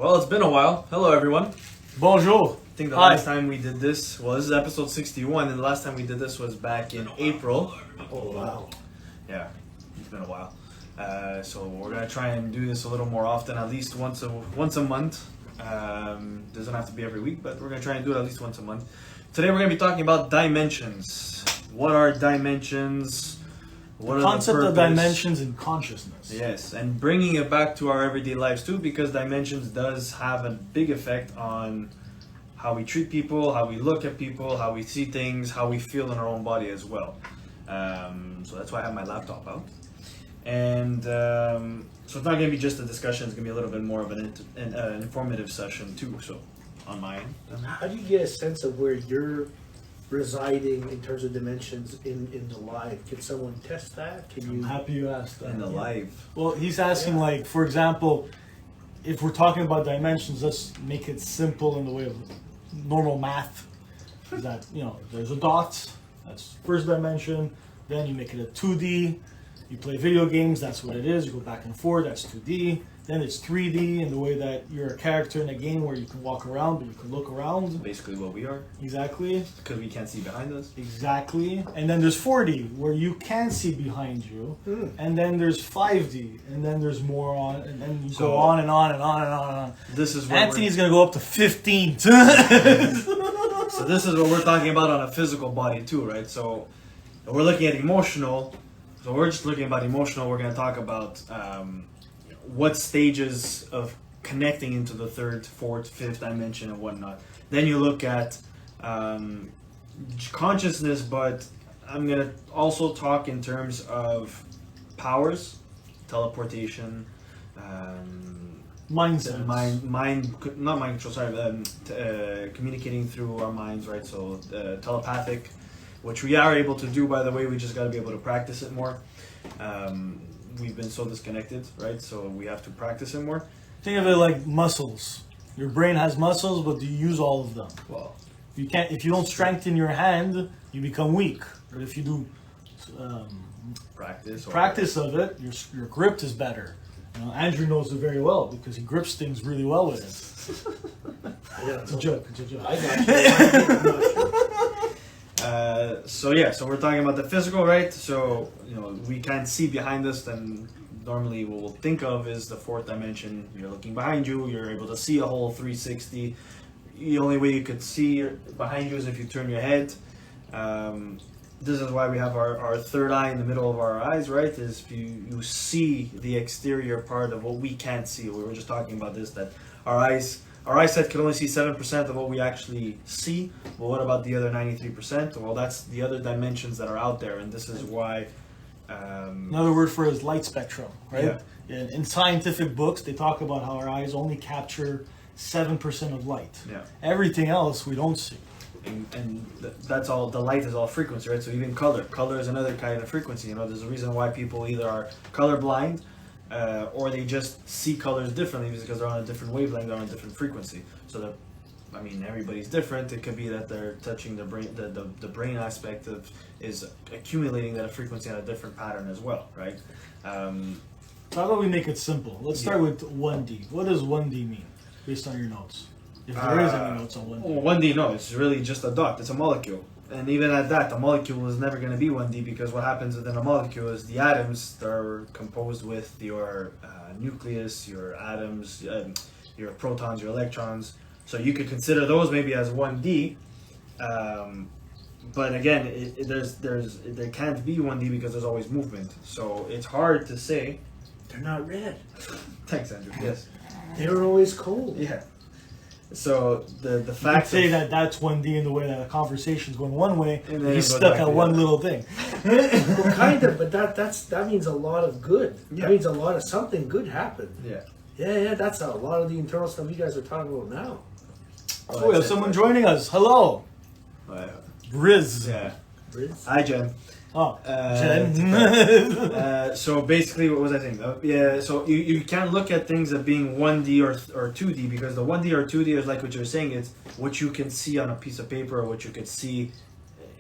Well, it's been a while. Hello, everyone. Bonjour. I think the Hi. last time we did this, this is episode 61, and the last time we did this was back in April. Oh wow! Yeah, it's been a while. So we're gonna try and do this a little more often, at least once a month. Doesn't have to be every week, but we're gonna try and do it at least once a month. Today we're gonna be talking about dimensions. What are dimensions? What The are concept the of purpose? dimensions and consciousness. Yes, and bringing it back to our everyday lives too, because dimensions does have a big effect on how we treat people, how we look at people, how we see things, how we feel in our own body as well. So that's why I have my laptop out. And so it's not going to be just a discussion, it's going to be a little bit more of an informative session too, so on my end. How do you get a sense of where you're residing in terms of dimensions in the life? Can someone test that? Can I'm you? happy you asked that. In the life. Well, he's asking, like, for example, if we're talking about dimensions, let's make it simple in the way of normal math. Is that, there's a dot, that's first dimension, then you make it a 2D, you play video games, that's what it is, you go back and forth, that's 2D, then it's 3D in the way that you're a character in a game where you can walk around, but you can look around. Basically what we are, Exactly. because we can't see behind us. Exactly. And then there's 4D where you can see behind you. And then there's 5D. And then there's more on. And then you So- go on and on and on and on and on. This is what Anthony's going to go up to 15. So this is what we're talking about on a physical body too, right? So we're looking at emotional. So we're just looking about emotional. We're going to talk about what stages of connecting into the third, fourth, fifth dimension and whatnot. Then you look at consciousness, but I'm going to also talk in terms of powers, teleportation, Mindset. not mind control. Sorry, communicating through our minds, right? So telepathic, which we are able to do. By the way, we just got to be able to practice it more. We've been so disconnected, right? So we have to practice it more. Think of it like muscles. Your brain has muscles, but do you use all of them? Well, If you don't strengthen your hand, you become weak. But if you do practice. practice of it, your grip is better. Andrew knows it very well because he grips things really well with it. Yeah, It's a joke. It's a joke. I got you. So we're talking about the physical, right? So we can't see behind us. Then normally what we'll think of is the fourth dimension. You're looking behind you. You're able to see a whole 360. The only way you could see behind you is if you turn your head. This is why we have our third eye in the middle of our eyes, right? Is you see the exterior part of what we can't see. We were just talking about this, that our eyesight can only see 7% of what we actually see. Well, what about the other 93%? Well, that's the other dimensions that are out there, and this is why. Another word for it is light spectrum, right? Yeah. In scientific books, they talk about how our eyes only capture 7% of light. Yeah. Everything else we don't see. And that's all. The light is all frequency, right? So even color is another kind of frequency. There's a reason why people either are colorblind or they just see colors differently because they're on a different wavelength, they're on a different frequency. So everybody's different. It could be that they're touching the brain, the brain aspect is accumulating that frequency on a different pattern as well, right? So how about we make it simple? Let's start with 1D. What does 1D mean, based on your notes? If there is any notes on 1D. Well, 1D, no, it's really just a dot. It's a molecule. And even at that, the molecule is never going to be 1D because what happens within a molecule is the atoms are composed with your nucleus, your atoms, your protons, your electrons. So you could consider those maybe as 1D. But again, there can't be 1D because there's always movement. So it's hard to say. They're not red. Thanks, Andrew. Yes. They're always cold. Yeah. So the You could fact say of, that that's 1D in the way that a conversation's going one way, And then he's it goes stuck back at the one other. little thing. Well, kind of, but that means a lot of good. Yeah. That means a lot of something good happened. yeah. Yeah, that's a lot of the internal stuff you guys are talking about now. Oh, we have someone joining us. Hello, Riz. Yeah. Riz? Hi, Jen. Oh, Uh, Jen. So basically, what was I saying? Yeah, so you can't look at things as being 1D or 2D because the 1D or 2D is like what you're saying. It's what you can see on a piece of paper or what you could see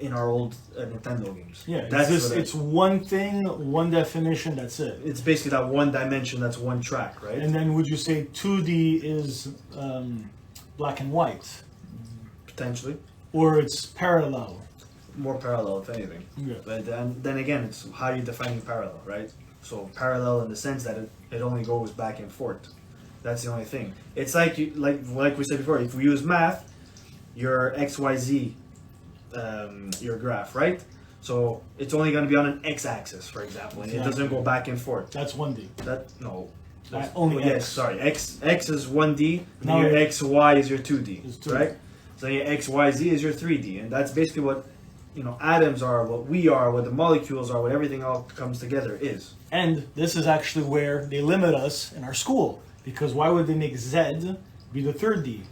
in our old Nintendo games. Yeah, that's it's, what it's one thing, one definition, that's it. it's basically that one dimension, that's one track, right? And then would you say 2D is black and white? Potentially Or it's parallel? more parallel, if anything. Yeah. But then again, it's how you defining parallel, right? So parallel in the sense that it only goes back and forth. That's the only thing. It's like like we said before. If we use math, your XYZ, your graph, right? So it's only going to be on an x-axis, for example, and it doesn't go back and forth. That's 1D. That no. That's, only yes, X. sorry. X is 1D, and No, your it- XY is your 2D, It's 2D. right? So your XYZ is your 3D, and that's basically what atoms are, what we are, what the molecules are, what everything all comes together is. And this is actually where they limit us in our school. Because why would they make Z be the 3D?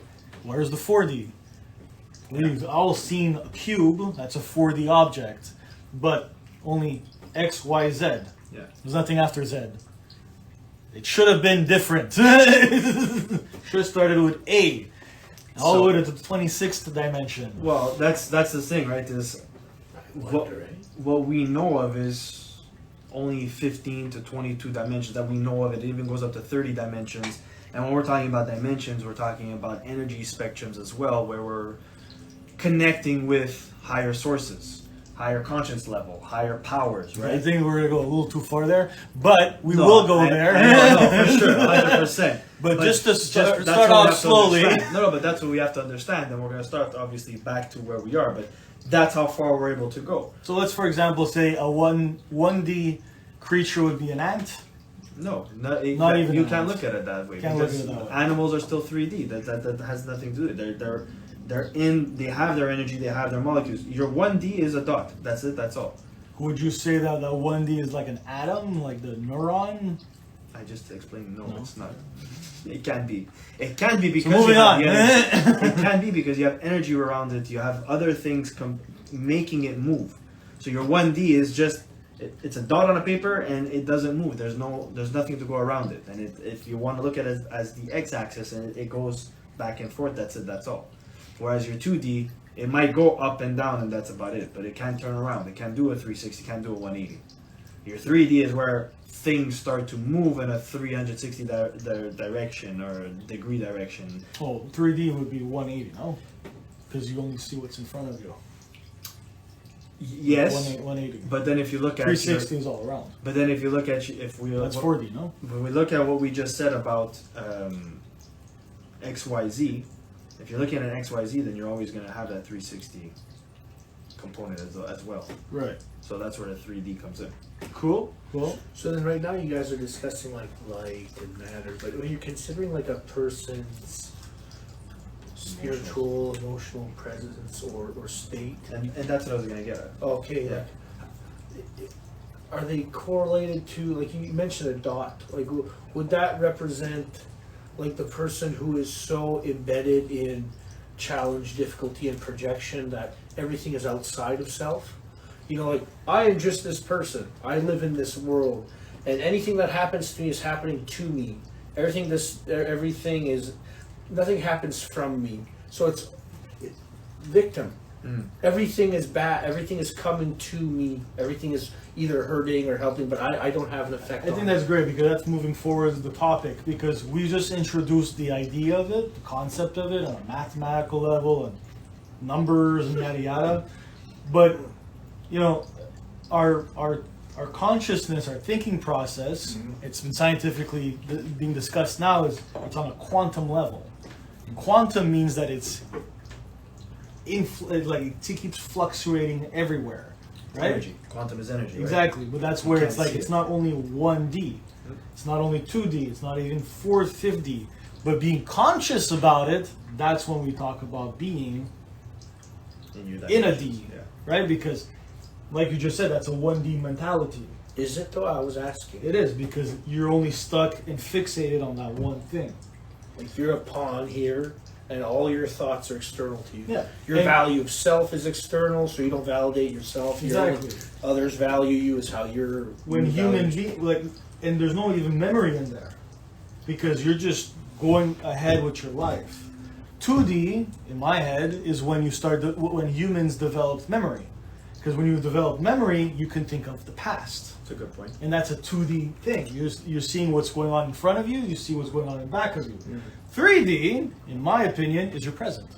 Where's the 4D? We've all seen a cube, that's a 4D object, but only X, Y, Z. Yeah. There's nothing after Z. It should have been different. Should have started with A. All the way to the 26th dimension. Well, that's the thing, right? Is what we know of is only 15 to 22 dimensions that we know of. It even goes up to 30 dimensions. And when we're talking about dimensions, we're talking about energy spectrums as well, where we're connecting with higher sources, higher conscience level, higher powers, right? I think we're going to go a little too far there, but we No, will go there. No, for sure, 100%. But just to start that's what we off have to slowly. understand. No, but that's what we have to understand, and we're going to start obviously back to where we are. But that's how far we're able to go. So let's, for example, say a 1D creature would be an ant. No, Not even you an can't ant. look at it that way. Can't look because at it that way. animals are still 3D. That has nothing to do with it. They have their energy. They have their molecules. Your 1D is a dot. That's it. That's all. Would you say that the 1D is like an atom, like the neuron? I just explained. No, No. it's not. It can be. It can be because moving you have on. the energy. It can be because you have energy around it. You have other things making it move. So your 1D is just it's a dot on a paper and it doesn't move. There's nothing to go around it. And if you want to look at it as the x-axis and it goes back and forth, that's it. That's all. Whereas your 2D, it might go up and down and that's about it. But it can't turn around. It can't do a 360. It can't do a 180. Your 3D is where things start to move in a 360 direction or degree direction. Oh, 3D would be 180, no? Because you only see what's in front of you. Yes, 180. but then if you look at 360 is all around. but then if you look at if we That's 4D, no? when we look at what we just said about XYZ, if you're looking at XYZ, then you're always going to have that 360 component as well. Right. So that's where the 3D comes in. Cool. Cool. So then right now you guys are discussing like light and matter, but when you're considering like a person's spiritual, emotional presence or state, And that's what I was going to get at. okay, Yeah. like, are they correlated to, like you mentioned a dot, like would that represent like the person who is so embedded in challenge, difficulty, and projection that everything is outside of self? You know, like I am just this person. I live in this world, and anything that happens to me is happening to me. Everything is, nothing happens from me. So it's victim. Everything is bad. Everything is coming to me. Everything is either hurting or helping, but I don't have an effect. I on think it. that's great because that's moving forward the topic because we just introduced the idea of it, the concept of it on a mathematical level and numbers and yada yada. But you know, our consciousness, our thinking process, it's been scientifically being discussed now, is it's on a quantum level. And quantum means that it's it keeps fluctuating everywhere, right? Energy. Quantum is energy. Right? Exactly, but that's where Can't it's like see it's it. not only 1D, it's not only 2D, it's not even 4th, 5D, but being conscious about it, that's when we talk about being in a D, Yeah. right? Because, like you just said, that's a 1D mentality. Is it though? I was asking. It is because you're only stuck and fixated on that one thing. Like you're a pawn here, and all your thoughts are external to you. Yeah. Your And- value of self is external, so you don't validate yourself. Exactly. Others value you is how you're. When you human value- being and there's no even memory in there, because you're just going ahead with your life. 2D in my head is when when humans developed memory. Because when you develop memory, you can think of the past. That's a good point. And that's a 2D thing. You're seeing what's going on in front of you, you see what's going on in back of you. 3D, in my opinion, is your present.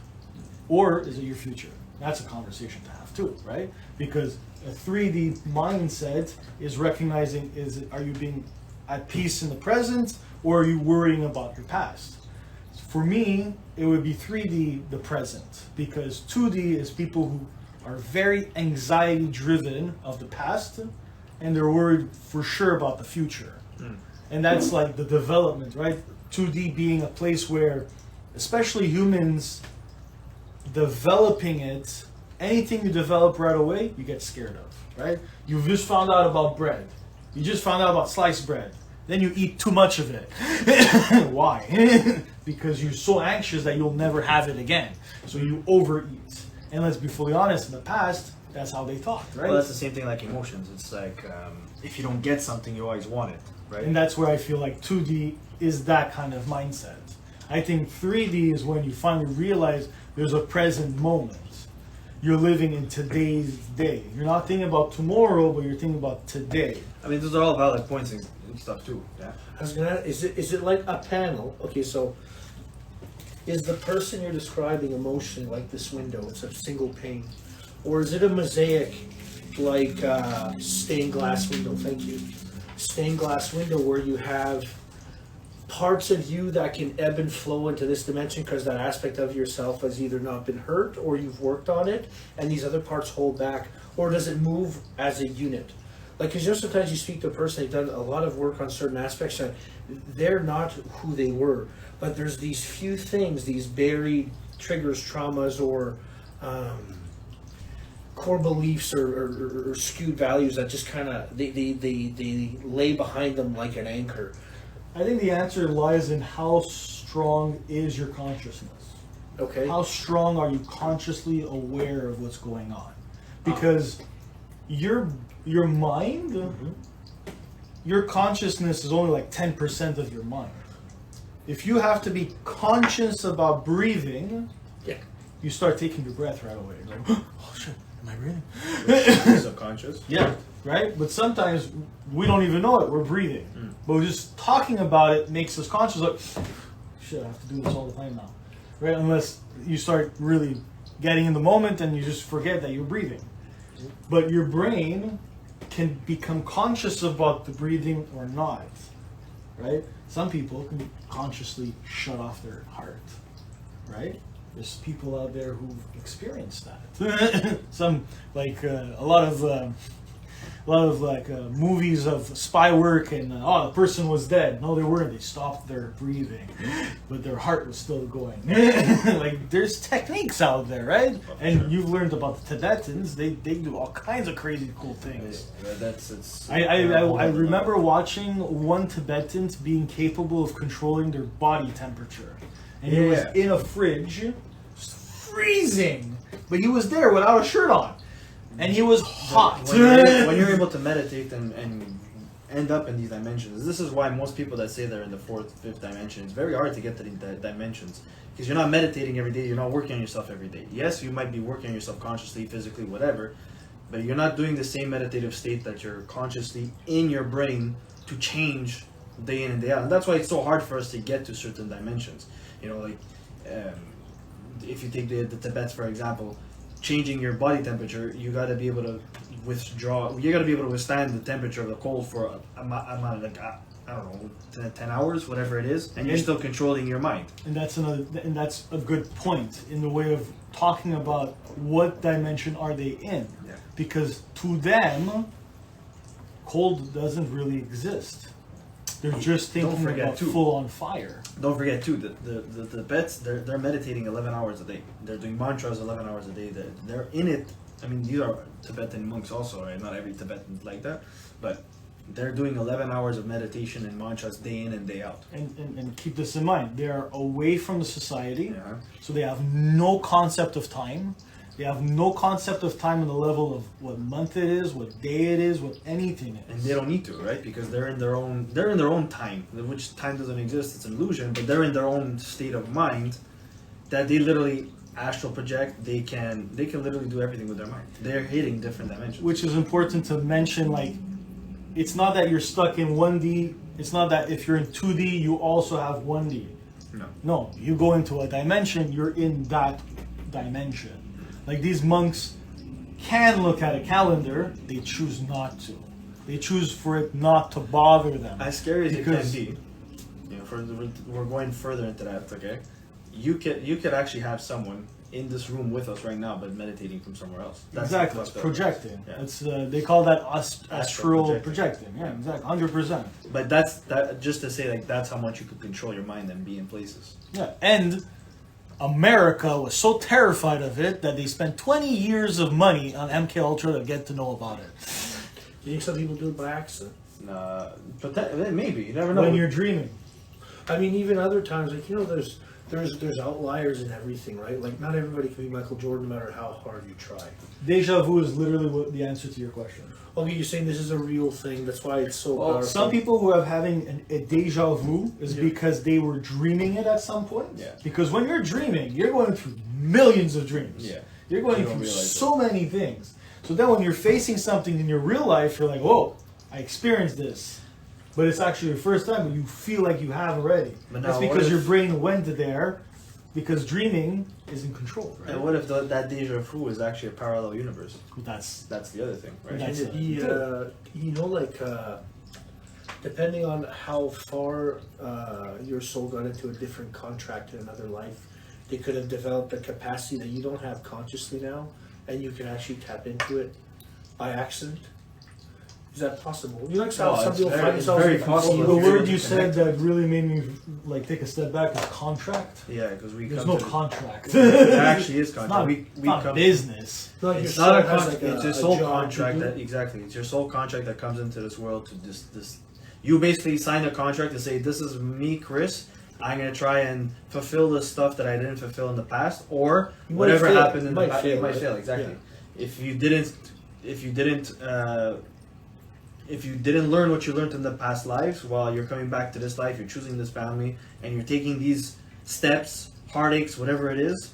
Or is it your future? That's a conversation to have too, right? Because a 3D mindset is recognizing, are you being at peace in the present, or are you worrying about your past? For me, it would be 3D, the present, because 2D is people who are very anxiety driven of the past, and they're worried for sure about the future. And that's like the development, right? 2D being a place where, especially humans, developing it, anything you develop right away, you get scared of, right? You've just found out about bread. You just found out about sliced bread. Then you eat too much of it. Why? Because you're so anxious that you'll never have it again. So you overeat. And let's be fully honest, in the past, that's how they thought, right? Well, that's the same thing like emotions. It's like if you don't get something, you always want it, right? And that's where I feel like 2D is that kind of mindset. I think 3D is when you finally realize there's a present moment. You're living in today's day. You're not thinking about tomorrow, but you're thinking about today. I mean, those are all valid points and stuff too. Yeah. I was gonna. Is it like a panel? Okay, so is the person you're describing emotionally like this window? It's a single pane, or is it a mosaic like stained glass window? Thank you. Stained glass window where you have parts of you that can ebb and flow into this dimension because that aspect of yourself has either not been hurt or you've worked on it, and these other parts hold back, or does it move as a unit? Like, because sometimes you speak to a person, they've done a lot of work on certain aspects, and they're not who they were, but there's these few things, these buried triggers, traumas, or core beliefs or skewed values that just kind of, they lay behind them like an anchor. I think the answer lies in how strong is your consciousness. Okay. How strong are you consciously aware of what's going on? Because your mind, your consciousness is only like 10% of your mind. If you have to be conscious about breathing, Yeah. you start taking your breath right away. You're like, oh shit, am I breathing? Subconscious. Yeah, right? But sometimes we don't even know it, we're breathing. But just talking about it makes us conscious, like, shit, I have to do this all the time now. Right? Unless you start really getting in the moment and you just forget that you're breathing. But your brain can become conscious about the breathing or not. Right? Some people can consciously shut off their heart. Right? There's people out there who've experienced that. Some, like, a lot of movies of spy work and the person was dead. No, they weren't. They stopped their breathing, but their heart was still going. Like, there's techniques out there, right? And you've learned about the Tibetans. They do all kinds of crazy cool things. I remember watching one Tibetan being capable of controlling their body temperature, and he was in a fridge, freezing, but he was there without a shirt on. And he was hot. When you're able to meditate and end up in these dimensions, this is why most people that say they're in the fourth, fifth dimension, it's very hard to get to the dimensions. Because you're not meditating every day, you're not working on yourself every day. Yes, you might be working on yourself consciously, physically, whatever, but you're not doing the same meditative state that you're consciously in your brain to change day in and day out. And that's why it's so hard for us to get to certain dimensions. You know, like, if you take the Tibets, for example, changing your body temperature, you got to be able to withstand the temperature of the cold for a amount of, like, I don't know, 10 hours, whatever it is, and you're still controlling your mind. And that's a good point in the way of talking about what dimension are they in. Yeah. Because to them, cold doesn't really exist. They're just thinking about full on fire. Don't forget too, the Tibets, they're meditating 11 hours a day. They're doing mantras 11 hours a day. They're in it. I mean, these are Tibetan monks also, right? Not every Tibetan's like that, but they're doing 11 hours of meditation and mantras day in and day out. And keep this in mind, they are away from the society, so they have no concept of time. They have no concept of time on the level of what month it is, what day it is, what anything is. And they don't need to, right? Because they're in their own time, which time doesn't exist. It's an illusion, but they're in their own state of mind that they literally astral project, they can literally do everything with their mind. They're hitting different dimensions. Which is important to mention. Like, it's not that you're stuck in 1D. It's not that if you're in 2D, you also have 1D. No. No, you go into a dimension, you're in that dimension. Like, these monks can look at a calendar, they choose not to. They choose for it not to bother them. As scary as it can Because- be, you know, we're going further into that. Okay, you could actually have someone in this room with us right now, but meditating from somewhere else. Exactly, it's fucked up. projecting. Yeah. It's they call that astral projecting. projecting. Yeah, exactly, 100%. But that just to say, like, that's how much you could control your mind and be in places. Yeah, and America was so terrified of it that they spent 20 years of money on MK Ultra to get to know about it. You think some people do it by accident? But maybe you never know. When you're dreaming. I mean, even other times, like, you know, there's outliers in everything, right? Like, not everybody can be Michael Jordan, no matter how hard you try. Deja vu is literally what the answer to your question. Okay, you're saying this is a real thing. That's why it's so Well, powerful. some people who are having a deja vu is Yeah. because they were dreaming it at some point. Yeah. Because when you're dreaming, you're going through millions of dreams. Yeah. You're going You don't through realize so many things. So then when you're facing something in your real life, you're like, whoa, I experienced this. But it's actually your first time, but you feel like you have already. But That's now what because your if- brain went there, because dreaming is in control, right? And what if that deja vu is actually a parallel universe? That's That's the other thing, right? That's- you know, like, depending on how far your soul got into a different contract in another life, they could have developed a capacity that you don't have consciously now, and you can actually tap into it by accident. Is that possible? You know, like how Oh, some it's people very- find it's themselves very in possible. the Well, control. word you said that really made me like take a step back is contract. Yeah, because we There's come no to contract. There actually is It's contract. not, we it's not come. business. Like It's your not a soul has contract. like It's your a soul job to contract. do. That exactly. It's your soul contract that comes into this world to this. You basically sign a contract to say, "This is me, Chris. I'm gonna try and fulfill the stuff that I didn't fulfill in the past, or You might whatever fail. happened in You the might past. fail, It might right? fail exactly. Yeah. If you didn't learn what you learned in the past lives, while you're coming back to this life, you're choosing this family, and you're taking these steps, heartaches, whatever it is,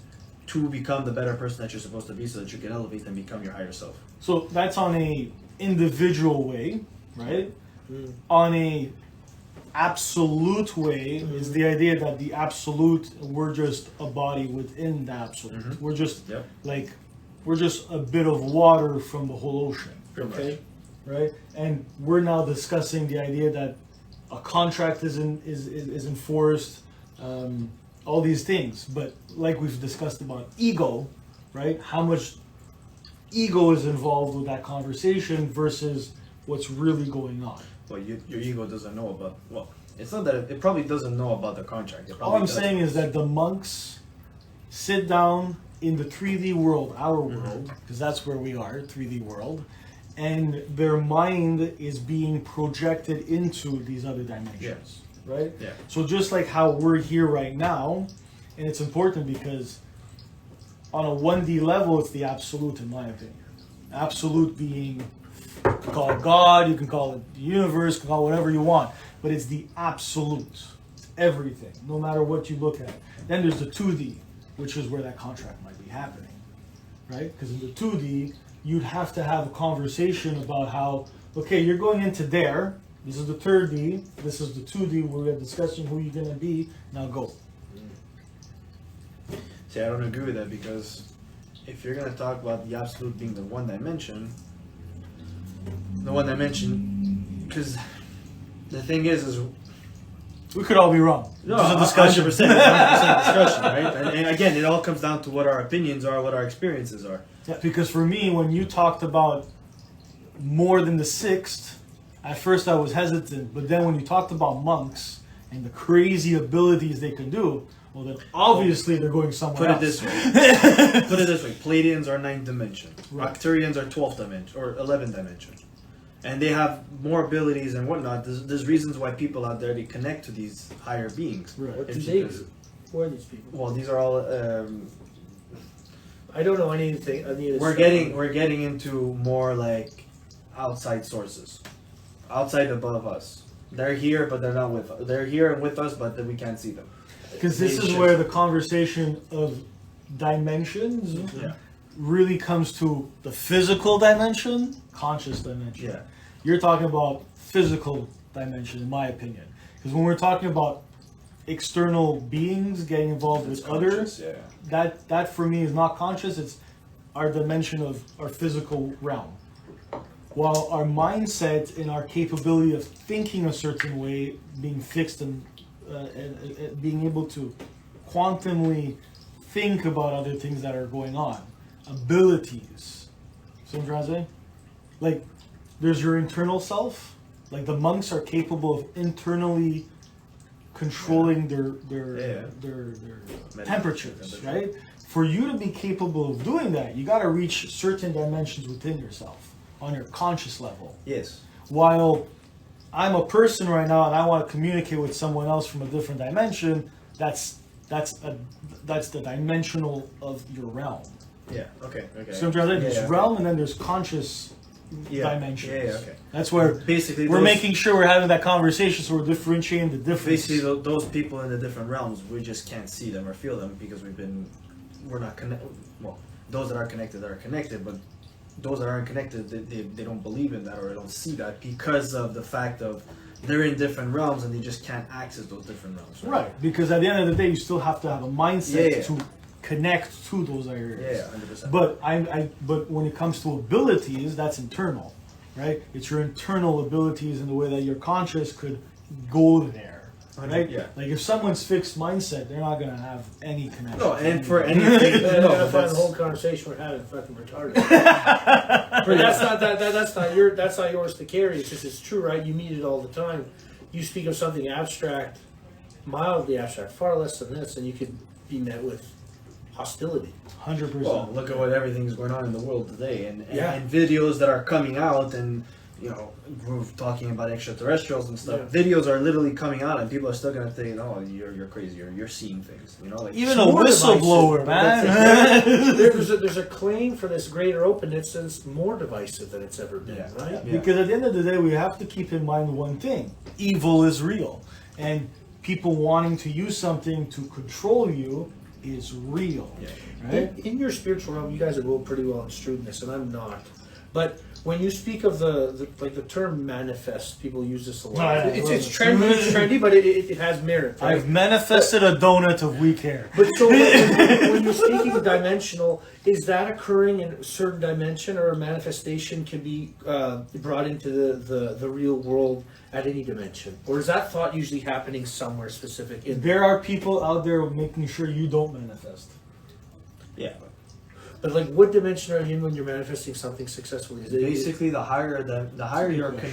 to become the better person that you're supposed to be, so that you can elevate and become your higher self." So that's on a individual way, right? Mm. On a absolute way is the idea that the absolute, we're just a body within the absolute. Mhm. We're just Yep. like, we're just a bit of water from the whole ocean, Pretty much. Okay. right? And we're now discussing the idea that a contract is enforced, all these things. But like we've discussed about ego, right? How much ego is involved with that conversation versus what's really going on. Well, your ego doesn't know about. Well, it's not that it probably doesn't know about the contract. It All probably I'm does. saying is that the monks sit down in the 3D world, our world, because that's where we are, 3D world, and their mind is being projected into these other dimensions, right? Yeah. So just like how we're here right now, and it's important because on a 1D level, it's the absolute, in my opinion. Absolute being, you can call it God, you can call it the universe, you can call it whatever you want, but it's the absolute. It's everything, no matter what you look at. Then there's the 2D, which is where that contract might be happening, right? Because in the 2D, you'd have to have a conversation about how, okay, you're going into there, this is the 3D, this is the 2D, we're discussing who you're going to be, now go. See, I don't agree with that, because if you're gonna talk about the absolute being the one dimension, because the thing is We could all be wrong. no, Just a discussion. 100%, 100% discussion, right? And again, it all comes down to what our opinions are, what our experiences are. Yeah, because for me, when you talked about more than the sixth, at first I was hesitant, but then when you talked about monks and the crazy abilities they can do, well then obviously they're going somewhere Put it else. this way. Put it this way. Pleiadians are 9th dimension. Right. Arcturians are 12th dimension or 11th dimension. And they have more abilities and whatnot. There's reasons why people out there, they connect to these higher beings. Right. What do It's they because- do? Who are these people? Well, these are all. I don't know anything. Any of this We're stuff. getting into more like outside sources, outside above us. They're here, but they're not with us. They're here and with us, but then we can't see them. Because this is They where should- the conversation of dimensions Yeah. really comes to the physical dimension, conscious dimension. Yeah. You're talking about physical dimension, in my opinion, because when we're talking about external beings getting involved with others, Yeah. that for me is not conscious. It's our dimension of our physical realm. While our mindset and our capability of thinking a certain way, being fixed and being able to quantumly think about other things that are going on, abilities. See what I'm trying to say? Like, there's your internal self. Like the monks are capable of internally controlling their temperatures, right? For you to be capable of doing that, you got to reach certain dimensions within yourself on your conscious level. Yes. While I'm a person right now and I want to communicate with someone else from a different dimension, that's the dimensional of your realm. Yeah. Okay. Okay. So I'm trying to say, there's Yeah, realm and then there's conscious dimensions. Yeah. Okay. That's where Basically, we're those- making sure we're having that conversation, so we're differentiating the difference. Basically, those people in the different realms, we just can't see them or feel them because we're not connected. Well, those that are connected, but those that aren't connected, they don't believe in that or they don't see that because of the fact of they're in different realms and they just can't access those different realms. Right, because at the end of the day, you still have to have a mindset Yeah. to connect to those areas. Yeah, 100%. But but when it comes to abilities, that's internal, right? It's your internal abilities and the way that your conscious could go there, right? Yeah. Like if someone's fixed mindset, they're not gonna have any connection. No, to and for anything. anything, I no, find but the that's, whole conversation we're having fucking retarded. But that's not yours to carry. It's just it's true, right? You meet it all the time. You speak of something abstract, mildly abstract, far less than this, and you could be met with hostility. 100%. well, look at what everything's going on in the world today, and Yeah. videos that are coming out, and you know, we're talking about extraterrestrials and stuff. Yeah. Videos are literally coming out, and people are still gonna think, "Oh, you're crazy, or you're seeing things." You know, like Even a More whistleblower, divisive. man. There's a claim for this greater openness that's more divisive than it's ever been, Yeah. right? Yeah. Because at the end of the day, we have to keep in mind one thing: evil is real, and people wanting to use something to control you is real. Yeah. Right? In your spiritual realm, you guys are both pretty well instructed in this, and I'm not. But when you speak of the term manifest, people use this a lot. Oh, yeah, It's trendy, but it has merit. Right? I've manifested a donut of weak hair. But so when you're speaking dimensional, is that occurring in a certain dimension, or a manifestation can be brought into the real world at any dimension, or is that thought usually happening somewhere specific? There are people out there making sure you don't manifest. Yeah. But like, what dimension are you in when you're manifesting something successfully? Is it Basically, the higher you're question.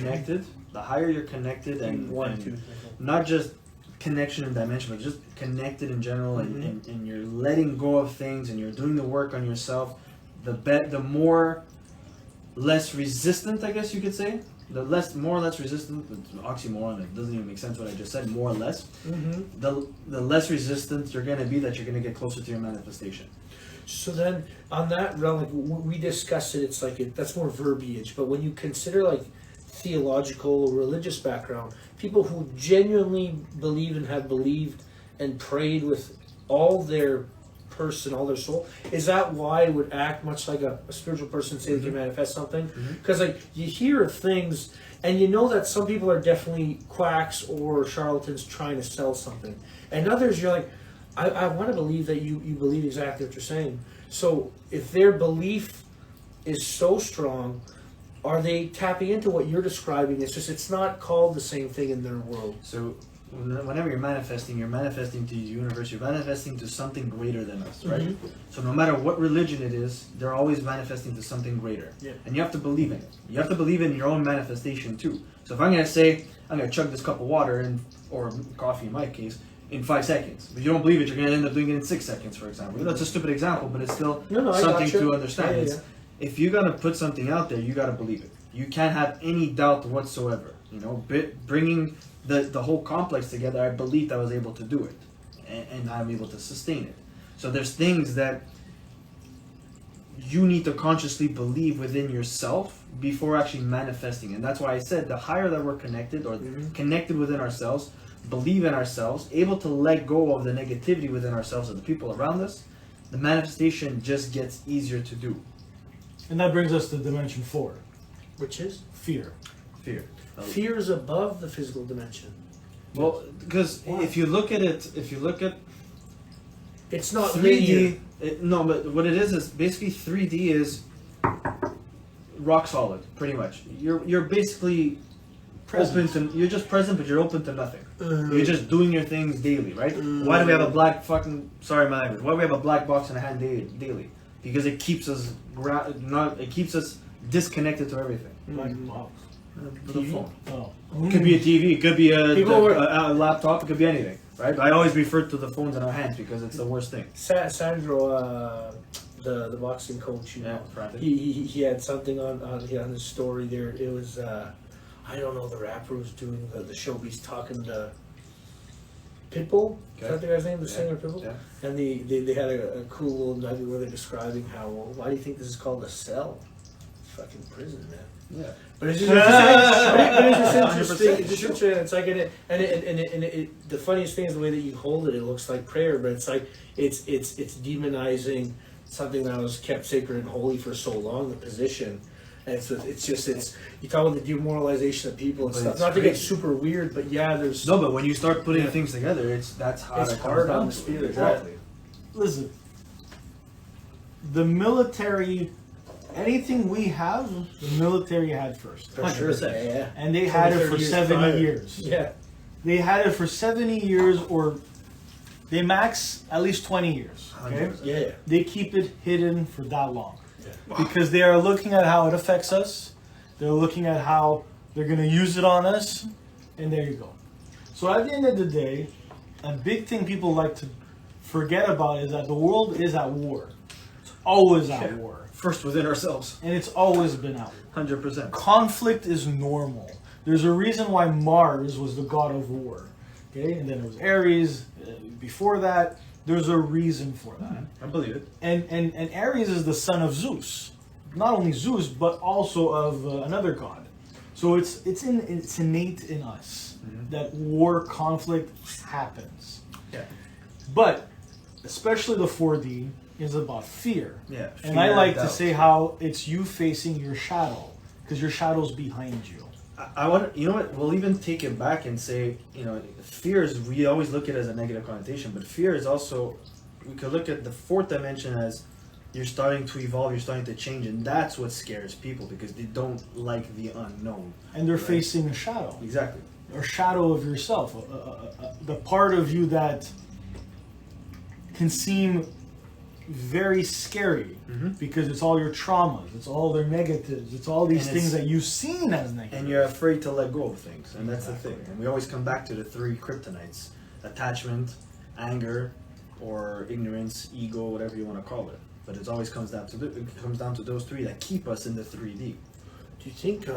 connected, and one, and two? not just connection and dimension, but just connected in general, and you're letting go of things, and you're doing the work on yourself. The more less resistant, I guess you could say. More or less resistant. It's an oxymoron. It doesn't even make sense what I just said. More or less. Mm-hmm. The less resistant you're gonna be, that you're gonna get closer to your manifestation. So then, on that realm, like we discussed it, it's like that's more verbiage. But when you consider like theological or religious background, people who genuinely believe and have believed and prayed with all their person, all their soul, is that why it would act much like a spiritual person say they can manifest something? Because like you hear things, and you know that some people are definitely quacks or charlatans trying to sell something, and others you're like, I want to believe that you believe exactly what you're saying. So if their belief is so strong, are they tapping into what you're describing? It's just it's not called the same thing in their world. So whenever you're manifesting to the universe, you're manifesting to something greater than us, right? Mhm. So no matter what religion it is, they're always manifesting to something greater. Yeah. And you have to believe in it. You have to believe in your own manifestation too. So if I'm gonna say, I'm gonna chug this cup of water, or coffee in my case, in 5 seconds. If you don't believe it, you're gonna end up doing it in 6 seconds, for example. That's a stupid example, but it's still No, I something gotcha. to understand. Yeah, It's, if you're gonna put something out there, you gotta believe it. You can't have any doubt whatsoever. You know, bringing the whole complex together, I believed I was able to do it, and I'm able to sustain it. So there's things that you need to consciously believe within yourself before actually manifesting, and that's why I said the higher that we're connected, or connected within ourselves, believe in ourselves, able to let go of the negativity within ourselves and the people around us, the manifestation just gets easier to do. And that brings us to dimension 4, Which is fear. Fear. fear is above the physical dimension. Well, because Why? if you look at it, if you look at It's not 3D, linear. no, but what it is basically 3D is rock solid, pretty much. You're basically Present. open to, you're just present, but you're open to nothing. Uh, You're just doing your things daily, right? Why do we have a black fucking, sorry my language, why do we have a black box in a hand daily? Because it keeps us it keeps us disconnected to everything. Black box. With a phone. Oh. It could be a TV, it could be People were- a laptop, it could be anything, right? I always refer to the phones in our hands because it's the worst thing. Sandro, the boxing coach, you know, Frantic. he had something on his story there. It was I don't know, the rapper was doing the show. He's talking to Pitbull. Is that the guy's name? The singer Pitbull. Yeah. And they had a cool little nugget where they're describing how, well, why do you think this is called a cell? It's fucking prison, man. Yeah. But it's just interesting. 100% It's just interesting. It's like the funniest thing is the way that you hold it. It looks like prayer, but it's like it's demonizing something that was kept sacred and holy for so long. The position, and it's you talk about the demoralization of people and But stuff. it's Not to get crazy. super weird, but yeah, there's No, but when you start putting Yeah. things together, that's how It's it comes hard down on the to it. spirit, Exactly. Listen, the military, anything we have, the military had first. for sure. 100%. Yeah, And they had it 20, for 30 70 prior. years. Yeah. They had it for 70 years, or they max at least 20 years. Okay? 100%. Yeah. They keep it hidden for that long. Yeah. Because they are looking at how it affects us, they're looking at how they're going to use it on us, and there you go. So at the end of the day, a big thing people like to forget about is that the world is at war. It's always at Yeah. war. First within ourselves. And it's always been at war. 100%. Conflict is normal. There's a reason why Mars was the god of war. Okay? And then there was Ares. Before that, there's a reason for that. I believe it. And Ares is the son of Zeus. Not only Zeus, but also of another god. So it's innate in us that war, conflict happens. Yeah. But especially the 4D is about fear. Yeah. And fear I like and to doubt. say how it's you facing your shadow, because your shadow's behind you. I want, you know what, we'll even take it back and say, you know, fear is, we always look at it as a negative connotation, but fear is also, we could look at the fourth dimension as you're starting to evolve, you're starting to change, and that's what scares people because they don't like the unknown. And they're Right. facing a shadow, Exactly. or shadow of yourself, the part of you that can seem very scary Mhm. because it's all your traumas, it's all their negatives, it's all these And things it's- that you've seen as negative. And you're afraid to let go of things, and that's the Exactly. thing. And we always come back to the three kryptonites: attachment, anger, or ignorance, ego, whatever you want to call it. But it always comes down to those three that keep us in the 3D. Do you think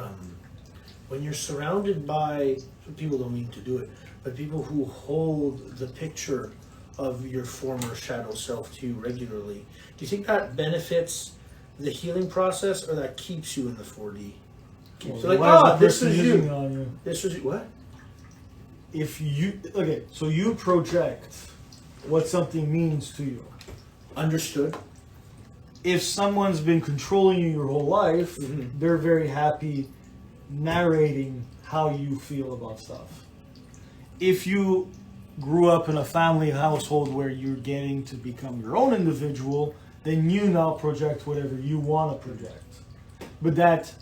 when you're surrounded by, people don't mean to do it, but people who hold the picture of your former shadow self to you regularly, do you think that benefits the healing process or that keeps you in the 4D? Well, So like, why is the this person was using you. it on you? This was you. What? If you okay, so you project what something means to you. Understood. If someone's been controlling you your whole life, Mhm. they're very happy narrating how you feel about stuff. If you grew up in a family household where you're getting to become your own individual, then you now project whatever you want to project. But that,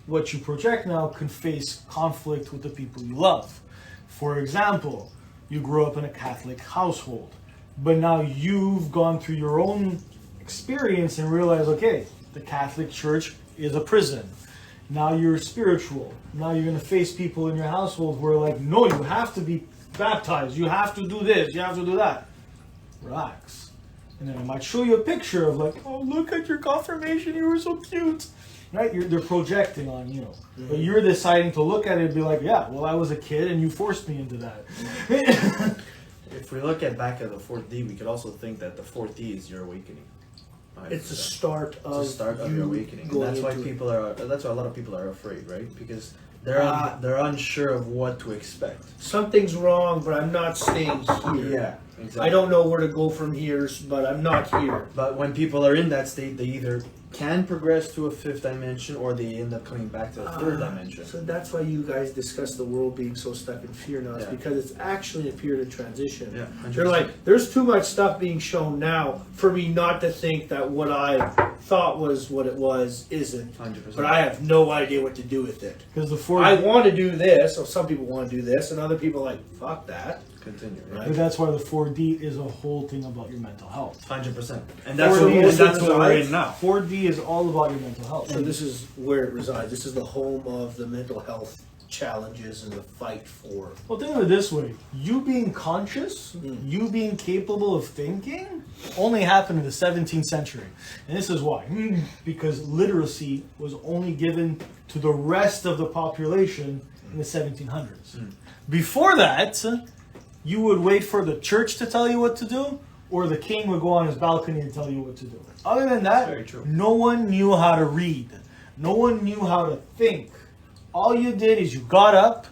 what you project now can face conflict with the people you love. For example, you grew up in a Catholic household, but now you've gone through your own experience and realize, okay, the Catholic Church is a prison. Now you're spiritual. Now you're going to face people in your household who are like, no, you have to be baptized. You have to do this. You have to do that. Relax. And then I might show you a picture of like, oh, look at your confirmation. You were so cute. Right? They're projecting on you. But you're deciding to look at it and be like, yeah, well, I was a kid and you forced me into that. If we look at back at the 4D, we could also think that the 4D is your awakening. It's the 100%. start It's of the start of you your awakening. And going that's why into it. people are. That's why a lot of people are afraid, right? Because they're unsure of what to expect. Something's wrong, but I'm not staying here. Exactly. I don't know where to go from here, but I'm not here. But when people are in that state, they either can progress to a fifth dimension or they end up coming back to a third dimension. So that's why you guys discuss the world being so stuck in fear now. It's Yeah. because it's actually a period of transition. Yeah, 100%. They're like, there's too much stuff being shown now for me not to think that what I thought was what it was isn't. 100%. But I have no idea what to do with it. Because the 4D, I want to do this, or some people want to do this, and other people are like, fuck that. Continue, Right. but that's why the 4D is a whole thing about your mental health. 100%. And that's 4D what, is and that's what we're in now. 4D is all about your mental health. So this is where it resides. This is the home of the mental health challenges and the fight for. Well, think of it this way: you being conscious, you being capable of thinking, only happened in the 17th century, and this is why. Because literacy was only given to the rest of the population in the 1700s. Before that, you would wait for the church to tell you what to do, or the king would go on his balcony and tell you what to do. Other than that, Very true. no one knew how to read. No one knew how to think. All you did is you got up,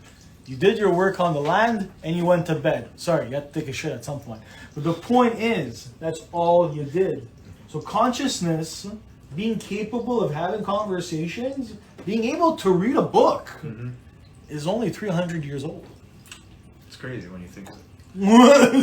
you did your work on the land, and you went to bed. Sorry, you had to take a shit at some point. But the point is, that's all you did. So consciousness, being capable of having conversations, being able to read a book, is only 300 years old. It's crazy when you think of it.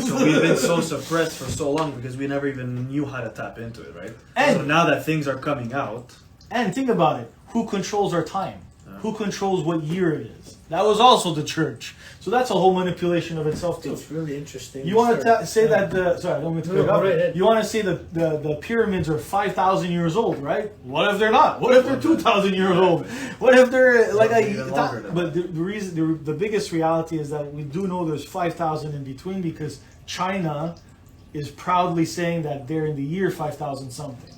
So we've been so suppressed for so long because we never even knew how to tap into it, right? And- so now that things are coming out, And think about it. Who controls our time? Who controls what year it is? That was also the church. So that's a whole manipulation of itself too. It's really interesting. You want start- to say that the sorry, I don't mean to No, cut you off. go right ahead. You want to say that the pyramids are 5,000 years old, right? What if they're not? What if they're 2,000 years old? What if they're like Even longer than but the reason the biggest reality is that we do know there's 5,000 in between because China is proudly saying that they're in the year 5,000 something.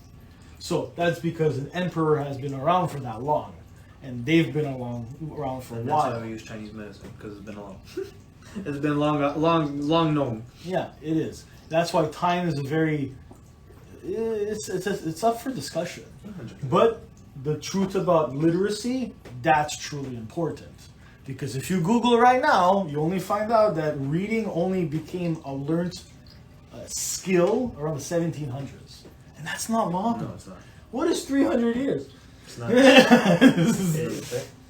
So that's because an emperor has been around for that long, and they've been around for a and that's why while. we use Chinese medicine because it's been long. It's been long known. Yeah, it is. That's why time is a very it's up for discussion. But the truth about literacy, that's truly important. Because if you Google right now, you only find out that reading only became a learned skill around the 1700s. And that's not long. No, it's not. What is 300 years? It's not.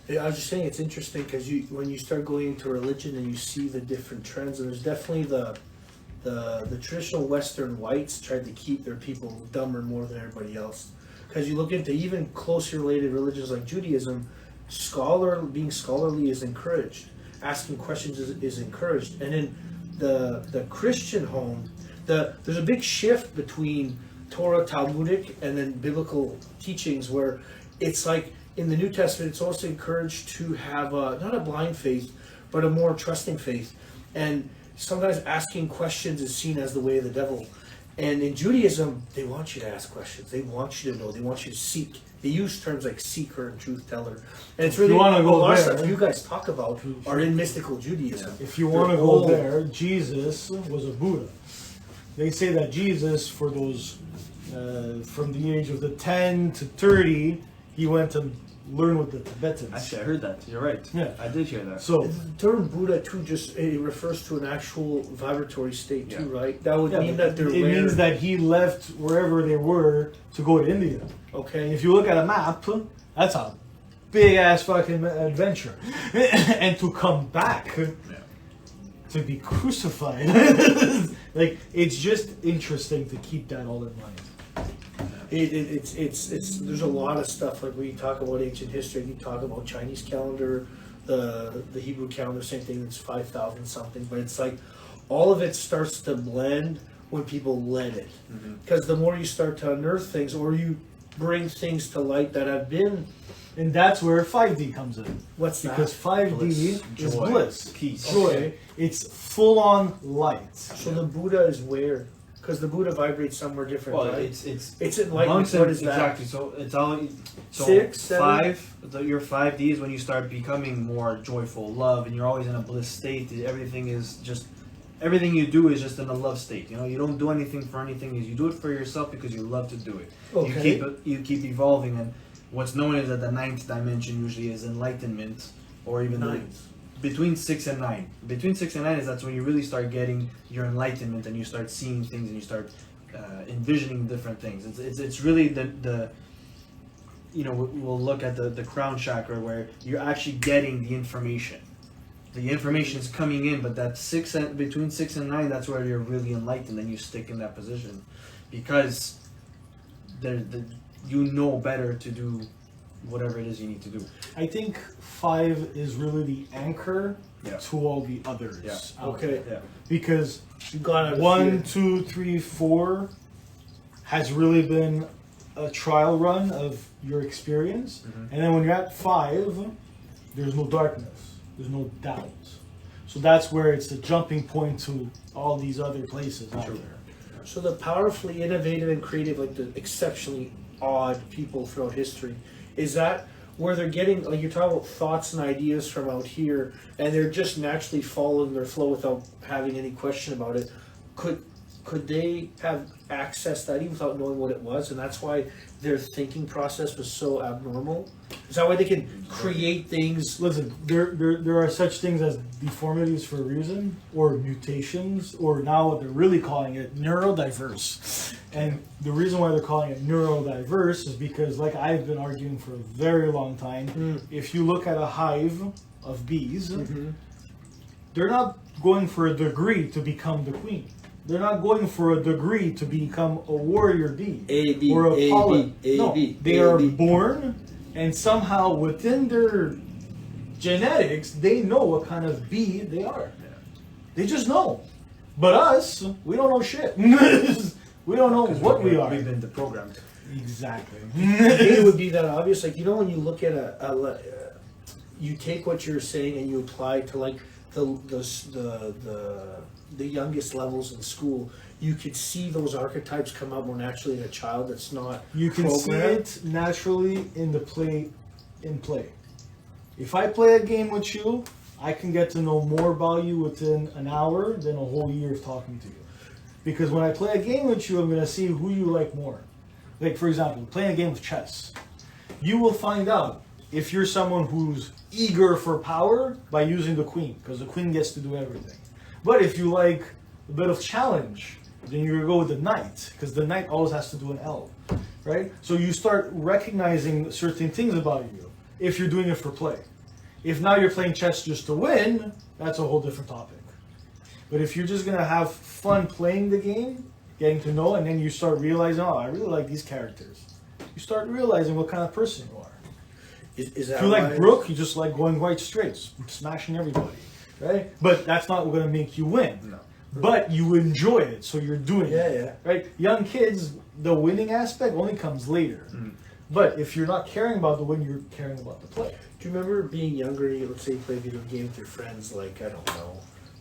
Yeah, I was just saying it's interesting because when you start going into religion and you see the different trends, and there's definitely the traditional Western whites tried to keep their people dumber more than everybody else. Because you look into even closely related religions like Judaism, being scholarly is encouraged, asking questions is encouraged, and in the Christian home, there's a big shift between Torah, Talmudic, and then biblical teachings where it's like in the New Testament, it's also encouraged to have not a blind faith, but a more trusting faith. And sometimes asking questions is seen as the way of the devil. And in Judaism, they want you to ask questions. They want you to know. They want you to seek. They use terms like seeker and truth teller. And it's really You wanna a go lot of there. stuff you guys talk about are in mystical Judaism. If you want to They're go old. there, Jesus was a Buddha. They say that Jesus, for those from the age of the 10 to 30, he went to learn with the Tibetans. Actually, I heard that. You're right. Yeah. I did hear that. So, The term Buddha too just it refers to an actual vibratory state too, Yeah. right? That would yeah, mean that they're it means that he left wherever they were to go to India. okay. If you look at a map, that's a big ass fucking adventure. And to come back to be crucified. Like, it's just interesting to keep that all in mind. It's there's a lot of stuff like when you talk about ancient history, you talk about Chinese calendar, the Hebrew calendar, same thing. It's 5,000 something, but it's like all of it starts to blend when people let it, because the more you start to unearth things or you bring things to light that have been And that's where 5D comes in. what's that? Because 5D Bliss, is joy, bliss, peace. joy. Okay. It's full on light. So the Buddha is where? Because the Buddha vibrates somewhere different, Well, right? it's enlightenment. monks What and- is that? exactly. So it's all so 6, 7? your 5D is when you start becoming more joyful, love, and you're always in a bliss state. Everything you do is just in a love state. You know, you don't do anything for anything. You do it for yourself because you love to do it. Okay. You keep evolving, and what's known as that the ninth dimension usually is enlightenment, or even Nines. between 6 and 9. Between 6 and 9 is that's when you really start getting your enlightenment and you start seeing things and you start envisioning different things. It's really the we'll look at the crown chakra where you're actually getting the information. The information is coming in, but that between 6 and 9, that's where you're really enlightened and you stick in that position because you know better to do whatever it is you need to do. I think 5 is really the anchor Yeah. to all the others. Yeah. out Okay. there. Yeah. Because You got out of 1, fear. 2, 3, 4 has really been a trial run of your experience, Mhm. and then when you're at 5, there's no darkness, there's no doubt. So that's where it's the jumping point to all these other places out Sure. there. So the powerfully innovative and creative, like the exceptionally odd people throughout history, is that where they're getting, like you're talking about thoughts and ideas from out here, and they're just naturally following their flow without having any question about it. Could they have accessed that even without knowing what it was, and that's why their thinking process was so abnormal? Is that why they can create things? Listen, there are such things as deformities for a reason, or mutations, or now what they're really calling it, neurodiverse. And the reason why they're calling it neurodiverse is because, like I've been arguing for a very long time, if you look at a hive of bees, they're not going for a degree to become the queen. They're not going for a degree to become a warrior bee A, B, or a A, pollen. B, A, No, B, they A, are B. born, and somehow within their genetics, they know what kind of bee they are. They just know. But us, we don't know shit. We don't know what we are. We've been deprogrammed. Exactly. It would be that obvious. Like, you know, when you look at you take what you're saying and you apply it to like the youngest levels in school, you could see those archetypes come out more naturally in a child that's not You can see programmed. it naturally in the play. If I play a game with you, I can get to know more about you within an hour than a whole year of talking to you. Because when I play a game with you, I'm going to see who you like more. Like, for example, playing a game of chess. You will find out if you're someone who's eager for power by using the queen, because the queen gets to do everything. But if you like a bit of challenge, then you're going to go with the knight, because the knight always has to do an L, right? So you start recognizing certain things about you if you're doing it for play. If now you're playing chess just to win, that's a whole different topic. But if you're just going to have fun playing the game, getting to know, and then you start realizing, oh, I really like these characters. You start realizing what kind of person you are. Is that If you like why- Brooke, you just like going right straight, smashing everybody, right? But that's not going to make you win. No. But you enjoy it, so you're doing Yeah, it. yeah. Right? Young kids, the winning aspect only comes later. But if you're not caring about the win, you're caring about the play. Do you remember being younger? Let's say you play a video game with your friends, like I don't know,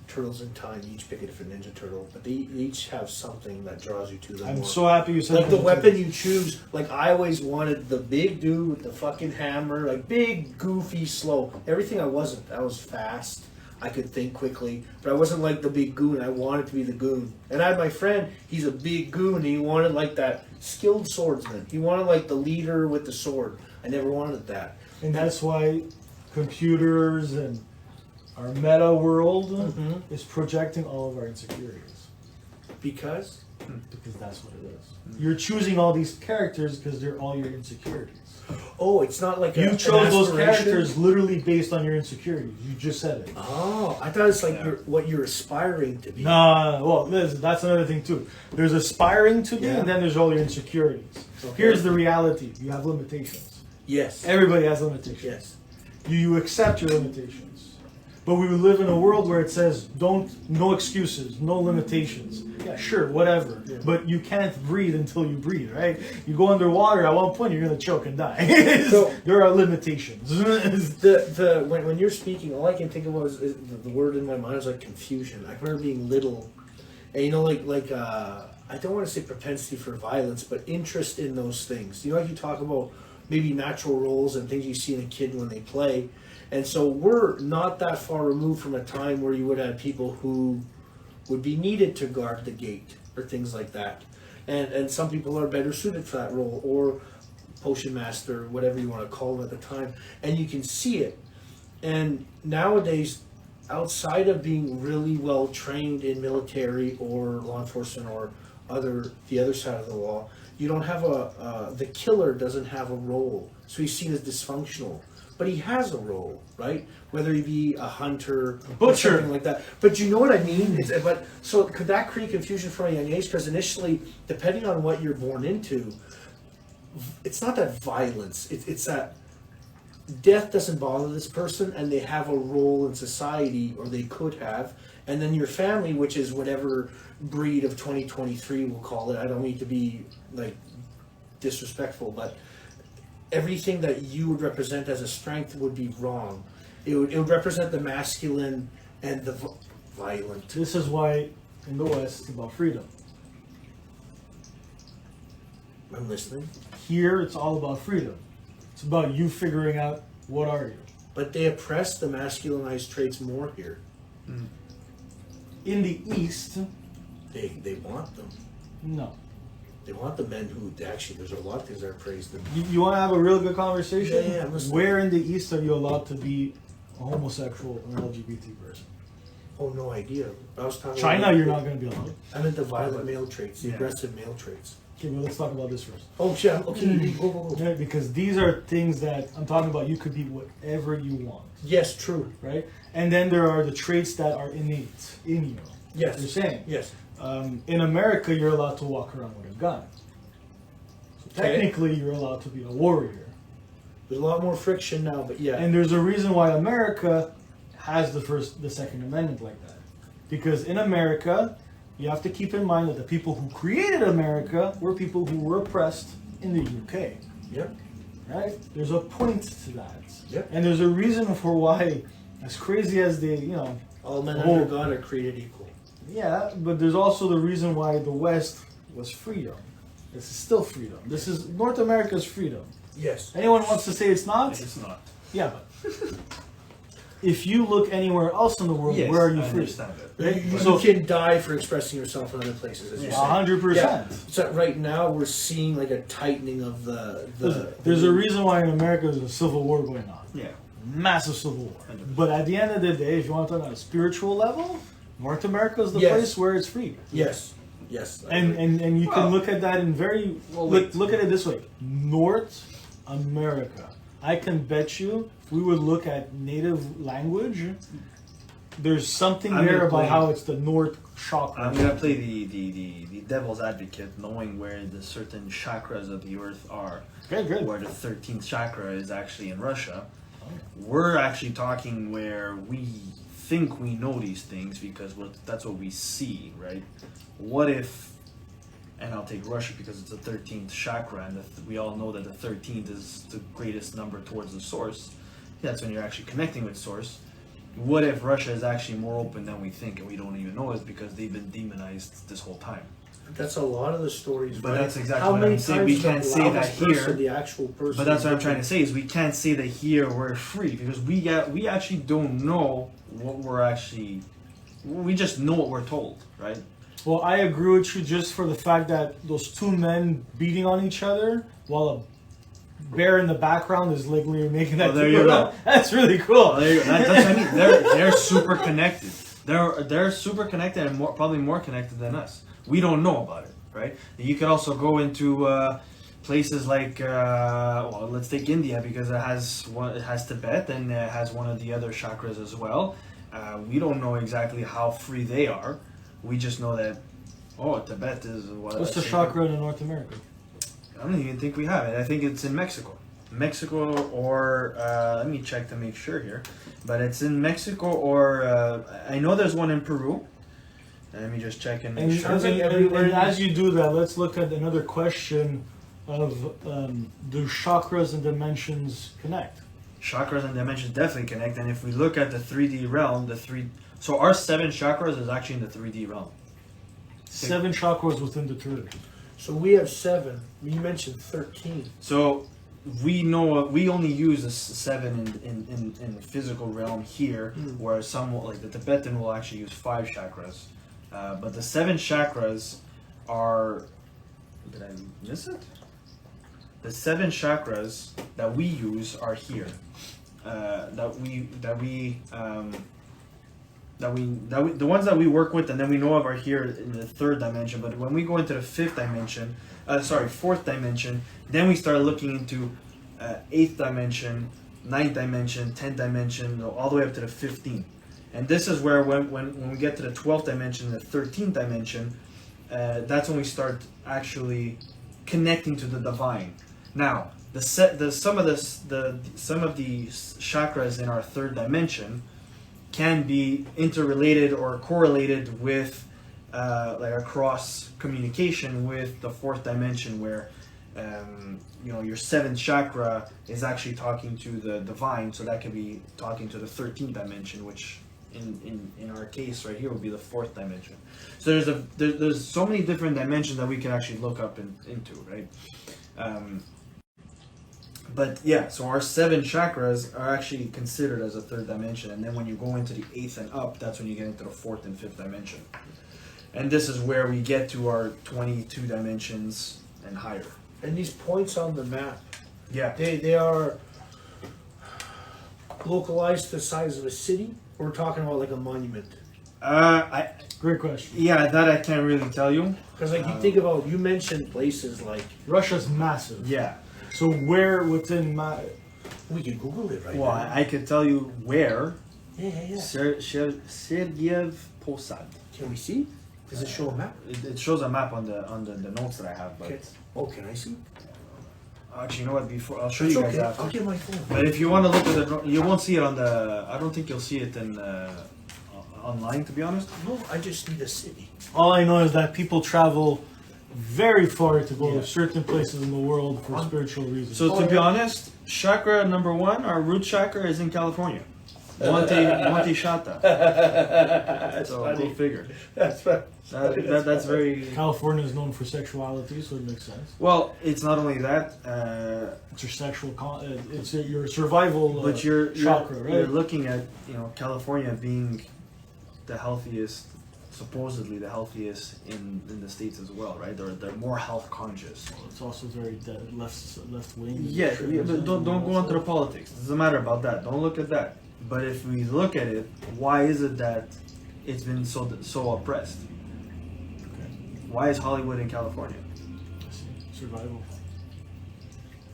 Turtles in Time. You each pick a different Ninja Turtle, but they each have something that draws you to them. I'm more. so happy you said Like the that. weapon you choose, like I always wanted the big dude with the fucking hammer, like big, goofy, slow. Everything I wasn't. I was fast. I could think quickly, but I wasn't like the big goon. I wanted to be the goon. And I had my friend, he's a big goon, and he wanted like that skilled swordsman. He wanted like the leader with the sword. I never wanted that. And that's why computers and our meta world Mhm. is projecting all of our insecurities. Because Because that's what it is. You're choosing all these characters because they're all your insecurities. oh, it's not like You an chose those aspiration. characters literally based on your insecurities. You just said it. Oh, I thought it's like Yeah. what you're aspiring to be. Nah, well, that's another thing too. There's aspiring to be, Yeah. and then there's all your insecurities. Okay. Here's the reality: you have limitations. Yes. Everybody has limitations. Yes. You accept your limitations. But we live in a world where it says no excuses, no limitations. Yeah, sure, whatever. Yeah. But you can't breathe until you breathe, right? You go underwater, at one point you're gonna choke and die. So- there are limitations. When you're speaking, all I can think of is the word in my mind is like confusion. I remember being little, and you know, like I don't want to say propensity for violence, but interest in those things. You know, like you talk about maybe natural roles and things you see in a kid when they play. And so we're not that far removed from a time where you would have people who would be needed to guard the gate or things like that. And some people are better suited for that role, or potion master, whatever you want to call them at the time. And you can see it. And nowadays, outside of being really well trained in military or law enforcement or the other side of the law, you don't have the killer doesn't have a role, so he's seen as dysfunctional. But he has a role, right? Whether he be a hunter, or butcher. something like that. But you know what I mean? But so could that create confusion for a young age? Because initially, depending on what you're born into, it's not that violence. It's that death doesn't bother this person, and they have a role in society, or they could have. And then your family, which is whatever breed of 2023 we'll call it. I don't mean to be like disrespectful, but everything that you would represent as a strength would be wrong. It would represent the masculine and the violent. This is why in the West it's about freedom. I'm listening. Here it's all about freedom. It's about you figuring out what are you. But they oppress the masculinized traits more here. In the East, They want them. no. They want the men who actually. There's a lot of things that are praised them. You want to have a real good conversation? Yeah, I'm listening. Where in the East are you allowed to be a homosexual or an LGBT person? Oh, no idea. I was talking. China, about, you're not going to be allowed. I meant the violent male traits, the Yeah. aggressive male traits. Okay, well, let's talk about this first. Oh shit! Okay, go. Right, because these are things that I'm talking about. You could be whatever you want, Yes, true. right? And then there are the traits that are innate in you. You're Yes, saying yes. in America, you're allowed to walk around with a gun. So Okay. technically, you're allowed to be a warrior. There's a lot more friction now, but yeah. And there's a reason why America has the Second Amendment like that. Because in America, you have to keep in mind that the people who created America were people who were oppressed in the UK. Yep. Right? There's a point to that. Yep. And there's a reason for why, as crazy as they, All men Oh. under God are created equal. yeah, but there's also the reason why the West was freedom. This is still freedom. This is North America's freedom. Yes. Anyone wants to say it's not? It's not. Yeah, but if you look anywhere else in the world, Yes, where are you I free? understand that. Right? You So, can die for expressing yourself in other places, as you're saying. 100%. Yeah. So right now we're seeing like a tightening of the. There's a reason why in America there's a civil war going on. Yeah. Massive civil war. 100%. But at the end of the day, if you want to talk on a spiritual level, North America is the Yes. place where it's free. Yes. Yes. I And, agree. and you can Well- look at that in very look at it this way. North America. I can bet you if we would look at native language, there's something I'm there gonna about play- how it's the North chakra. I'm gonna play the devil's advocate, knowing where the certain chakras of the earth are. Okay, good. Where the 13th chakra is actually in Russia. We're actually talking where we think we know these things because that's what we see, right? What if, and I'll take Russia because it's the 13th chakra, and we all know that the 13th is the greatest number towards the source. That's when you're actually connecting with source. What if Russia is actually more open than we think, and we don't even know it because they've been demonized this whole time? That's a lot of the stories. But right? that's exactly How what many I'm saying. times We the can't say that loudest here. person, the actual person. But that's what I'm is trying to say is we can't say that here we're free because we actually don't know what we just know what we're told, right? Well, I agree with you just for the fact that those two men beating on each other while a bear in the background is literally making that. Oh, there you go. That's really cool. Well, there you go. That's what I mean. They're super connected. They're super connected and probably more connected than us. We don't know about it, right? You could also go into places like well, let's take India because it has Tibet and it has one of the other chakras as well. We don't know exactly how free they are. We just know that Tibet is what. What's the chakra in North America? I don't even think we have it. I think it's in Mexico. Mexico or let me check to make sure here, but it's in Mexico or I know there's one in Peru. Let me just check and make And, sure. and as you do that, let's look at another question of do chakras and dimensions connect? Chakras and dimensions definitely connect, and if we look at the 3D realm, so our 7 chakras is actually in the 3D realm. 7 chakras within the 3. So we have 7. You mentioned 13. So we know we only use the 7 in the physical realm here, whereas some like the Tibetan will actually use 5 chakras. But the 7 chakras are. Did I miss it? The 7 chakras that we use are here. the ones that we work with and then we know of are here in the third dimension. But when we go into the fourth dimension, then we start looking into eighth dimension, ninth dimension, 10th dimension, all the way up to the 15th. And this is where when we get to the 12th dimension, the 13th dimension, that's when we start actually connecting to the divine. Now, some of the chakras in our third dimension can be interrelated or correlated with like a cross communication with the fourth dimension, where your seventh chakra is actually talking to the divine, so that could be talking to the 13th dimension, which in our case right here would be the fourth dimension. So there's so many different dimensions that we can actually look up into, right? But yeah, so our 7 chakras are actually considered as a third dimension, and then when you go into the 8th and up, that's when you get into the 4th and 5th dimension. And this is where we get to our 22 dimensions and higher. And these points on the map, Yeah. they are localized to the size of a city. We're talking about like a monument. Great question. Yeah, that I can't really tell you. Because like you think about, you mentioned places like, Russia's massive. Yeah. So where within we can Google it right Well, now. I could tell you where. Yeah. Sergeyev Posad. Can we see? Does it show a map? It shows a map on the notes that I have, but Okay. Oh, can I see? actually, you know what? Before I'll show It's you guys okay. after. I'll get my phone. But if you want to look at it, you won't see it on the. I don't think you'll see it in online, to be honest. No, I just need a city. all I know is that people travel very far to go Yeah. to certain places in the world for spiritual reasons. So to be honest, chakra number 1, our root chakra, is in California. Monte Shata. That's So funny. go figure. That's right. That's very California is known for sexuality, so it makes sense. well. It's not only that, It's your sexual, it's your survival but you're chakra, right? You're looking at California being the healthiest, supposedly the healthiest in the states as well, right? They're more health conscious. It's also very left wing. Yeah, but don't go into the politics. It doesn't matter about that. Don't look at that. But if we look at it, why is it that it's been so oppressed? Why is Hollywood in California? Survival.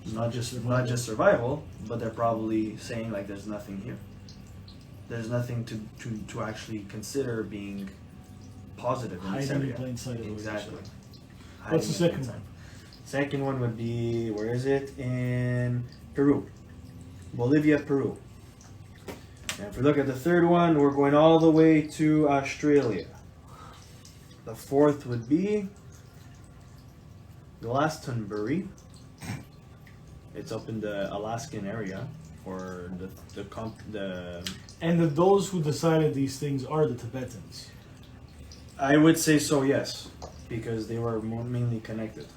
Not just survival, but they're probably saying like there's nothing here. There's nothing to actually consider being positive in this Hiding in area. plain sight. Exactly. What's the Hiding in second plain one? sight. Second one would be, where is it? In Peru. Bolivia, Peru. And if we look at the third one, we're going all the way to Australia. The fourth would be Glastonbury. It's up in the Alaskan area, or the And those who decided these things are the Tibetans. I would say so, yes, because they were mainly connected.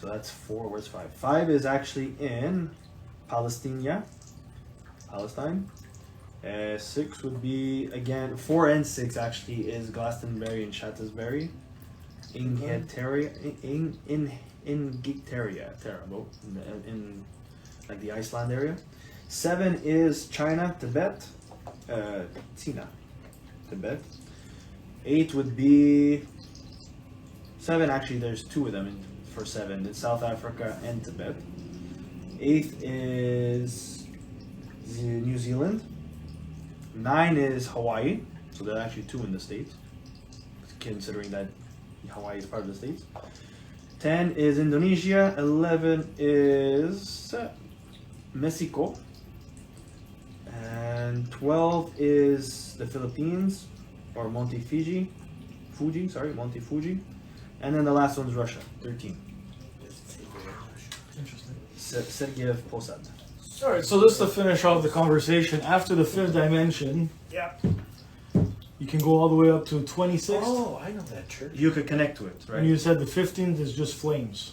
So that's 4. Where's 5? 5 is actually in Palestine. 6 would be, again, 4 and 6 actually is Glastonbury and Shaftesbury. In Gicteria, terrible, in like the Iceland area. 7 is China, Tibet, Tina, Tibet. 8 would be 7. Actually, there's 2 of them for 7. It's South Africa and Tibet. 8th is New Zealand. 9 is Hawaii. So there are actually 2 in the States, considering that Hawaii is part of the States. 10 is Indonesia. 11 is Mexico. And 12 is the Philippines, or Monte Fuji. And then the last one's Russia, 13. Interesting. Sergeyev Posad. All right, so just to finish off the conversation, after the fifth dimension, Yeah. you can go all the way up to 26th. Oh, I know that church. You could connect to it, right? And you said the 15th is just flames.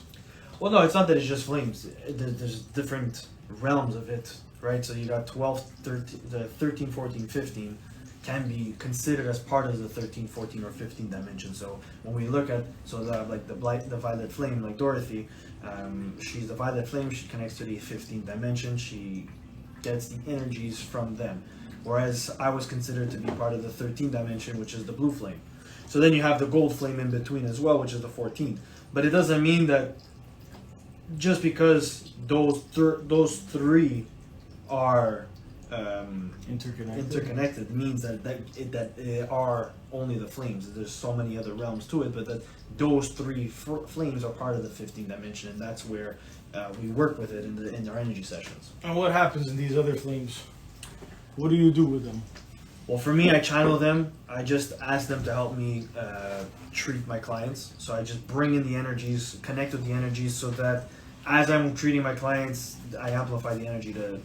Well, no, it's not that it's just flames. There's different realms of it, right? So you got 12, 13, the 13, 14, 15 can be considered as part of the 13, 14, or 15 dimension. So when we look at, the violet flame, like Dorothy, she's the violet flame. She connects to the 15th dimension. She gets the energies from them. Whereas I was considered to be part of the 13th dimension, which is the blue flame. So then you have the gold flame in between as well, which is the 14th. But it doesn't mean that just because those three are interconnected means that they are only the flames. There's so many other realms to it, but that those three flames are part of the 15th dimension, and that's where we work with it in our energy sessions. And what happens in these other flames? What do you do with them? Well, for me, I channel them. I just ask them to help me treat my clients. So I just bring in the energies, connect with the energies, so that as I'm treating my clients, I amplify the energy to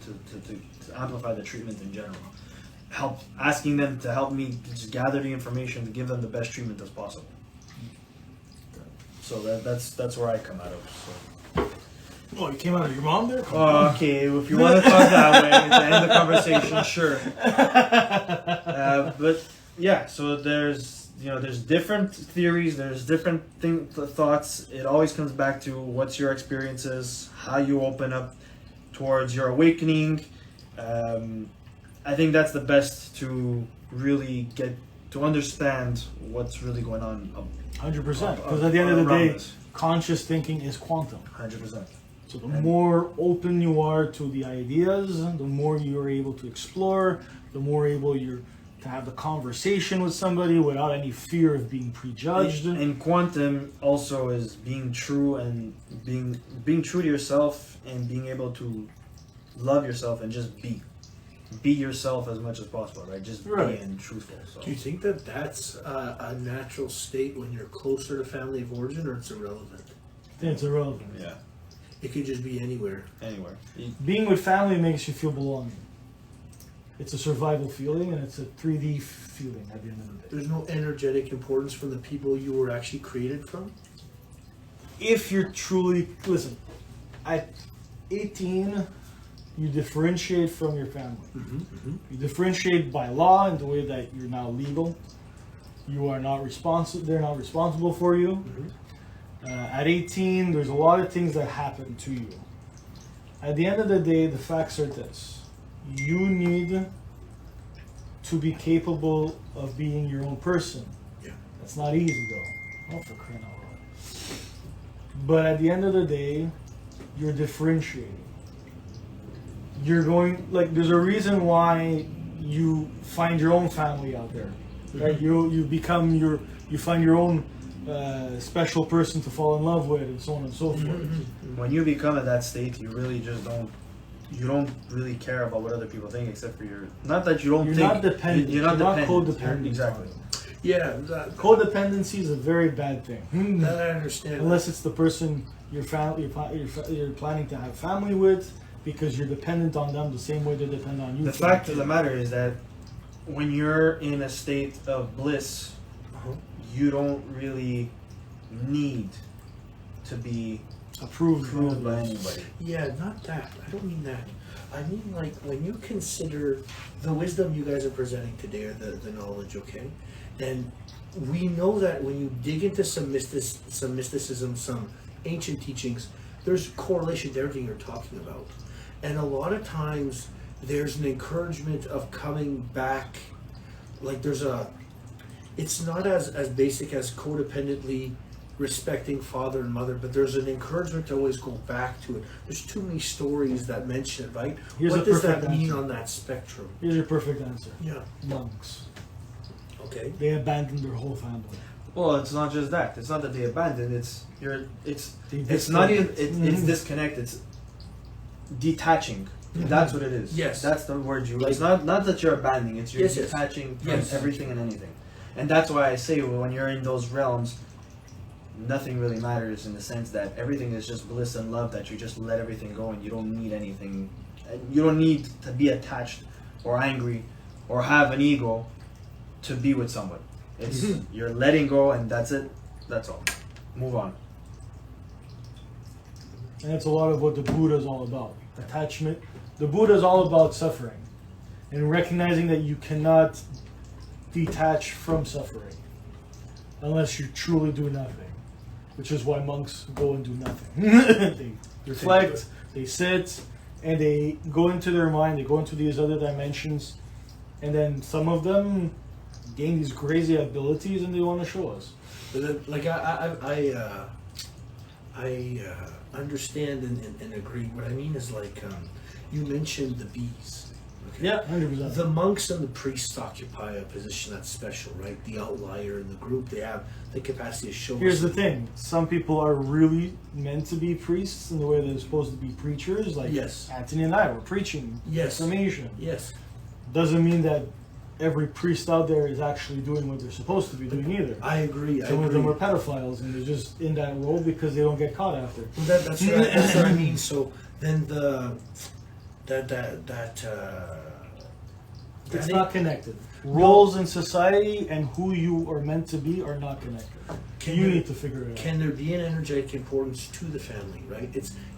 amplify the treatment in general. Asking them to help me just gather the information to give them the best treatment as possible. So that's where I come out of. So. Oh, you came out of your mom there? Oh, okay, if you want to talk that way to end the conversation, sure. But yeah, so there's different theories, there's different thoughts. It always comes back to what's your experiences, how you open up towards your awakening. I think that's the best to really get to understand what's really going on. 100%. Because at the end of the day, us. conscious thinking is quantum. 100%. So the more open you are to the ideas, the more you're able to explore, the more able you're to have the conversation with somebody without any fear of being prejudged. And quantum also is being true and being true to yourself and being able to love yourself and just be yourself as much as possible, right? Just being truthful. So. Do you think that that's a natural state when you're closer to family of origin, or it's irrelevant? I think it's irrelevant. Yeah. It could just be anywhere. Anywhere. Being with family makes you feel belonging. It's a survival feeling, and it's a 3D feeling at the end of the day. There's no energetic importance from the people you were actually created from? If you're truly... Listen, at 18, you differentiate from your family. You differentiate by law in the way that you're now legal. You are not responsible. They're not responsible for you. At 18, there's a lot of things that happen to you. At the end of the day, the facts are this. You need to be capable of being your own person. Yeah. That's not easy though. Oh, for crying out loud. But at the end of the day, you're differentiating. You're going, like, there's a reason why you find your own family out there. Right? You find your own special person to fall in love with, and so on and so forth. When you become at that state, you really just don't really care about what other people think, except for not that you don't You're think. not dependent. You're not dependent. codependent. Exactly. Yeah, Codependency is a very bad thing. that I understand. Unless it's the person you're planning to have family with, because you're dependent on them the same way they depend on you. The fact of the matter is that when you're in a state of bliss, you don't really need to be approved by anybody. Yeah, not that. I don't mean that. I mean, like, when you consider the wisdom you guys are presenting today, or the knowledge, okay? And we know that when you dig into some mysticism, some ancient teachings, there's correlation to everything you're talking about. And a lot of times, there's an encouragement of coming back, like it's not as basic as codependently respecting father and mother, but there's an encouragement to always go back to it. There's too many stories that mention it, right? What does that mean on that spectrum? Here's your perfect answer. Yeah. Monks. Okay. They abandoned their whole family. Well, it's not just that. It's not that they abandoned. It's disconnect. It's detaching. That's what it is. Yes. That's the word you. It's not that you're abandoning. It's you're detaching from everything and anything. And that's why I say when you're in those realms, nothing really matters, in the sense that everything is just bliss and love, that you just let everything go and you don't need anything. You don't need to be attached or angry or have an ego to be with someone. It's you're letting go, and that's it. That's all. Move on. And that's a lot of what the Buddha is all about. Attachment. The Buddha is all about suffering and recognizing that you cannot detach from suffering unless you truly do nothing, which is why monks go and do nothing. They reflect, they sit, and they go into their mind, they go into these other dimensions, and then some of them gain these crazy abilities and they want to show us. But then, like I understand and agree. What I mean is like you mentioned the bees. Okay? Yeah, 100%. The monks and the priests occupy a position that's special, right? The outlier in the group, they have the capacity to show. Here's us. the thing: some people are really meant to be priests in the way they're supposed to be preachers. Like Yes. Anthony and I were preaching Yes. information. Yes. Doesn't mean that every priest out there is actually doing what they're supposed to be doing either. I agree. Some of them are pedophiles and they're just in that role because they don't get caught after. That's right. That's what I mean. So then It's not connected. Roles in society and who you are meant to be are not connected. You need to figure it out. Can there be an energetic importance to the family? Right.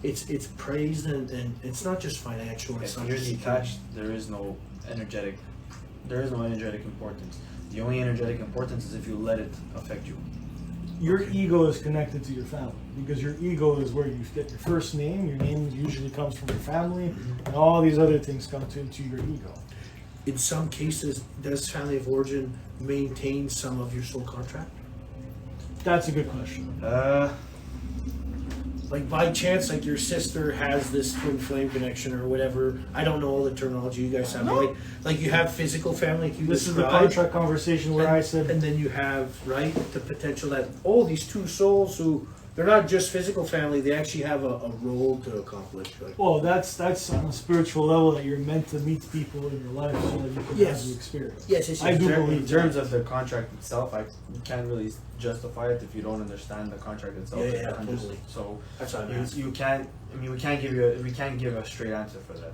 It's praised and it's not just financial. It's If not you're just detached, there is no energetic importance. The only energetic importance is if you let it affect you. Your ego is connected to your family because your ego is where you get your first name. Your name usually comes from your family, and all these other things come into your ego. In some cases, does family of origin maintain some of your soul contract? That's a good question. Like by chance, like your sister has this twin flame connection or whatever. I don't know all the terminology you guys have. No. But like you have physical family. Like you This is the described, contract conversation where I said, and then you have right the potential that these two souls who they're not just physical family. They actually have a role to accomplish. Right? well, that's on a spiritual level that you're meant to meet people in your life so that you can Yes. have the experience. Yes, I do In believe terms that. of the contract itself, you can't really justify it if you don't understand the contract itself. Yeah, totally. So That's what I'm asking. you can't. I mean, we can't give a straight answer for that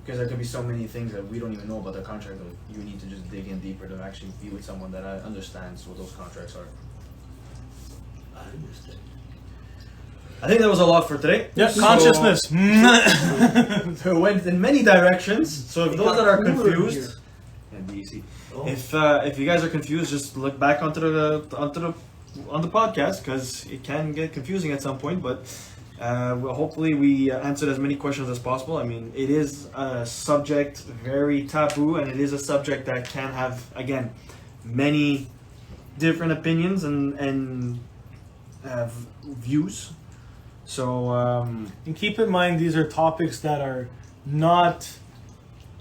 because there could be so many things that we don't even know about the contract. That you need to just dig in deeper to actually be with someone that understands what those contracts are. I understand. I think that was a lot for today. Yeah, So- consciousness. So it went in many directions. So if It those got that are cooler in confused, here. and DC, Oh. if you guys are confused, just look back on the podcast because it can get confusing at some point. But well, hopefully we answered as many questions as possible. I mean, it is a subject very taboo, and it is a subject that can have again many different opinions and views. So And keep in mind, these are topics that are not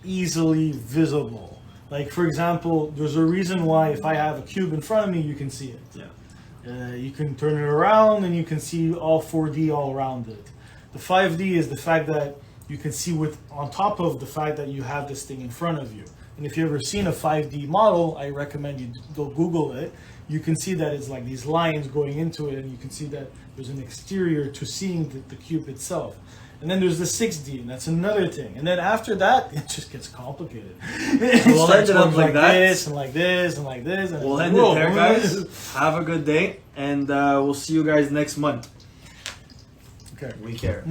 easily visible. Like, for example, there's a reason why if I have a cube in front of me, you can see it. yeah. You can turn it around and you can see all 4D all around it. The 5D is the fact that you can see on top of the fact that you have this thing in front of you. And if you've ever seen a 5D model, I recommend you go Google it. You can see that it's like these lines going into it, and you can see that there's an exterior to seeing the cube itself. And then there's the 6D, and that's another thing. And then after that, it just gets complicated. We'll starts end it up going like that. this and like this and like this. And We'll it's end like, it there, whoa. guys. Have a good day, and we'll see you guys next month. Okay. We care.